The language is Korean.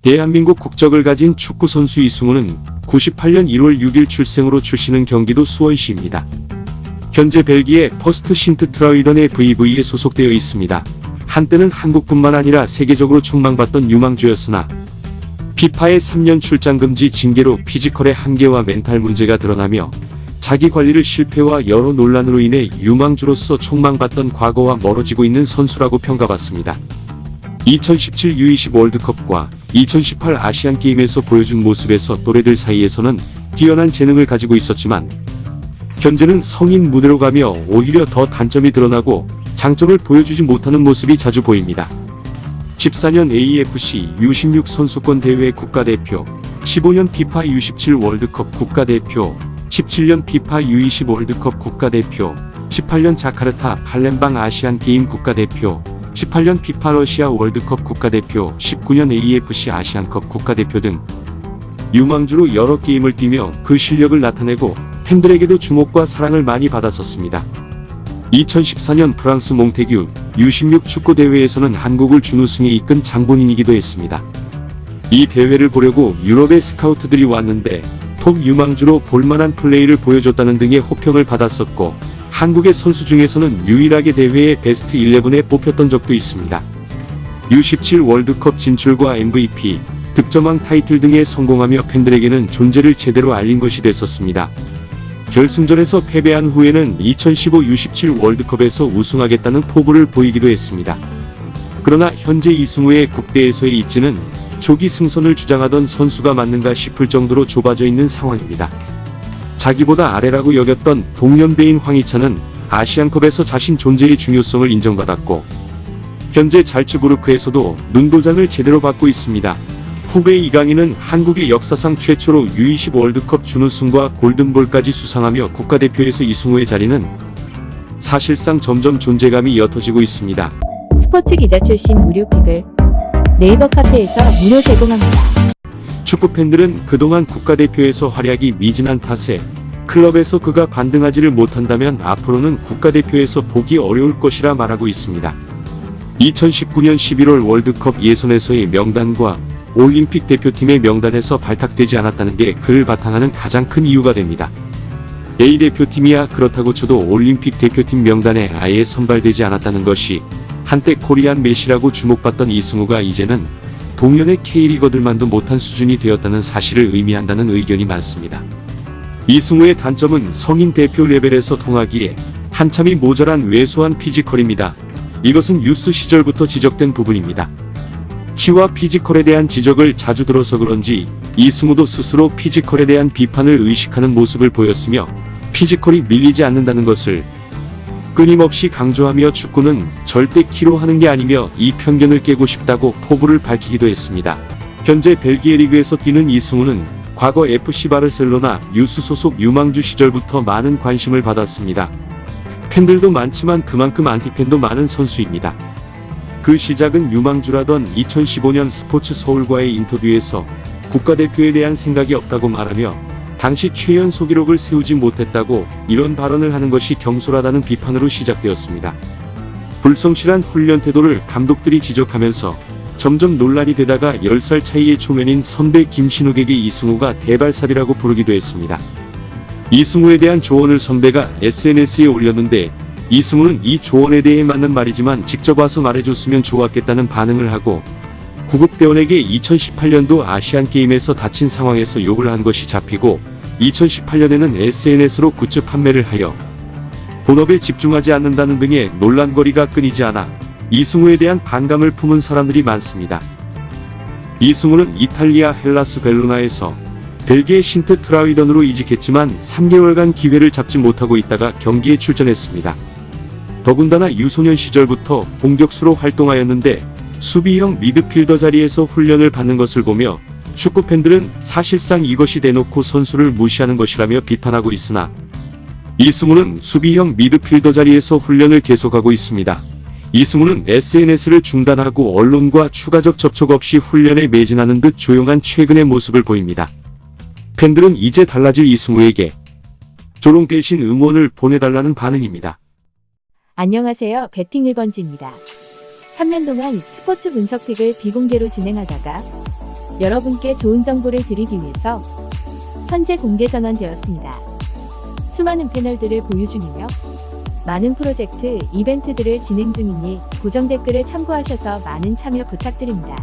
대한민국 국적을 가진 축구선수 이승우는 98년 1월 6일 출생으로 출신은 경기도 수원시입니다. 현재 벨기에 퍼스트 신트 트라위던의 VV에 소속되어 있습니다. 한때는 한국뿐만 아니라 세계적으로 촉망받던 유망주였으나 FIFA의 3년 출장 금지 징계로 피지컬의 한계와 멘탈 문제가 드러나며 자기 관리를 실패와 여러 논란으로 인해 유망주로서 촉망받던 과거와 멀어지고 있는 선수라고 평가받습니다. 2017 U20 월드컵과 2018 아시안게임에서 보여준 모습에서 또래들 사이에서는 뛰어난 재능을 가지고 있었지만 현재는 성인 무대로 가며 오히려 더 단점이 드러나고 장점을 보여주지 못하는 모습이 자주 보입니다. 14년 AFC U16 선수권 대회 국가대표, 15년 FIFA U17 월드컵 국가대표, 17년 FIFA U20 월드컵 국가대표, 18년 자카르타 팔렘방 아시안게임 국가대표, 18년 FIFA 러시아 월드컵 국가대표, 19년 AFC 아시안컵 국가대표 등 유망주로 여러 게임을 뛰며 그 실력을 나타내고 팬들에게도 주목과 사랑을 많이 받았었습니다. 2014년 프랑스 몽테규 U16 축구대회에서는 한국을 준우승에 이끈 장본인이기도 했습니다. 이 대회를 보려고 유럽의 스카우트들이 왔는데 톱 유망주로 볼만한 플레이를 보여줬다는 등의 호평을 받았었고 한국의 선수 중에서는 유일하게 대회의 베스트 11에 뽑혔던 적도 있습니다. U17 월드컵 진출과 MVP, 득점왕 타이틀 등에 성공하며 팬들에게는 존재를 제대로 알린 것이 됐었습니다. 결승전에서 패배한 후에는 2015 U17 월드컵에서 우승하겠다는 포부를 보이기도 했습니다. 그러나 현재 이승우의 국대에서의 입지는 조기 승선을 주장하던 선수가 맞는가 싶을 정도로 좁아져 있는 상황입니다. 자기보다 아래라고 여겼던 동년배인 황희찬은 아시안컵에서 자신 존재의 중요성을 인정받았고 현재 잘츠부르크에서도 눈도장을 제대로 받고 있습니다. 후배 이강인은 한국의 역사상 최초로 U20 월드컵 준우승과 골든볼까지 수상하며 국가대표에서 이승우의 자리는 사실상 점점 존재감이 옅어지고 있습니다. 스포츠 기자 출신 무료 픽을 네이버 카페에서 무료 제공합니다. 축구팬들은 그동안 국가대표에서 활약이 미진한 탓에 클럽에서 그가 반등하지를 못한다면 앞으로는 국가대표에서 보기 어려울 것이라 말하고 있습니다. 2019년 11월 월드컵 예선에서의 명단과 올림픽 대표팀의 명단에서 발탁되지 않았다는 게 그를 바탕하는 가장 큰 이유가 됩니다. A대표팀이야 그렇다고 쳐도 올림픽 대표팀 명단에 아예 선발되지 않았다는 것이 한때 코리안 메시라고 주목받던 이승우가 이제는 동년의 K리거들만도 못한 수준이 되었다는 사실을 의미한다는 의견이 많습니다. 이승우의 단점은 성인 대표 레벨에서 통하기에 한참이 모자란 왜소한 피지컬입니다. 이것은 유스 시절부터 지적된 부분입니다. 키와 피지컬에 대한 지적을 자주 들어서 그런지 이승우도 스스로 피지컬에 대한 비판을 의식하는 모습을 보였으며 피지컬이 밀리지 않는다는 것을 끊임없이 강조하며 축구는 절대 키로 하는 게 아니며 이 편견을 깨고 싶다고 포부를 밝히기도 했습니다. 현재 벨기에 리그에서 뛰는 이승우는 과거 FC 바르셀로나 유스 소속 유망주 시절부터 많은 관심을 받았습니다. 팬들도 많지만 그만큼 안티팬도 많은 선수입니다. 그 시작은 유망주라던 2015년 스포츠 서울과의 인터뷰에서 국가대표에 대한 생각이 없다고 말하며 당시 최연소 기록을 세우지 못했다고 이런 발언을 하는 것이 경솔하다는 비판으로 시작되었습니다. 불성실한 훈련 태도를 감독들이 지적하면서 점점 논란이 되다가 10살 차이의 초면인 선배 김신욱에게 이승우가 대발삽이라고 부르기도 했습니다. 이승우에 대한 조언을 선배가 SNS에 올렸는데 이승우는 이 조언에 대해 맞는 말이지만 직접 와서 말해줬으면 좋았겠다는 반응을 하고 구급대원에게 2018년도 아시안게임에서 다친 상황에서 욕을 한 것이 잡히고 2018년에는 SNS로 굿즈 판매를 하여 본업에 집중하지 않는다는 등의 논란거리가 끊이지 않아 이승우에 대한 반감을 품은 사람들이 많습니다. 이승우는 이탈리아 헬라스 베로나에서 벨기에 신트 트라위던으로 이직했지만 3개월간 기회를 잡지 못하고 있다가 경기에 출전했습니다. 더군다나 유소년 시절부터 공격수로 활동하였는데 수비형 미드필더 자리에서 훈련을 받는 것을 보며 축구팬들은 사실상 이것이 대놓고 선수를 무시하는 것이라며 비판하고 있으나 이승우는 수비형 미드필더 자리에서 훈련을 계속하고 있습니다. 이승우는 SNS를 중단하고 언론과 추가적 접촉 없이 훈련에 매진하는 듯 조용한 최근의 모습을 보입니다. 팬들은 이제 달라질 이승우에게 조롱 대신 응원을 보내달라는 반응입니다. 안녕하세요. 배팅 1번지입니다. 3년 동안 스포츠 분석 픽을 비공개로 진행하다가 여러분께 좋은 정보를 드리기 위해서 현재 공개 전환되었습니다. 수많은 패널들을 보유 중이며 많은 프로젝트, 이벤트들을 진행 중이니 고정 댓글을 참고하셔서 많은 참여 부탁드립니다.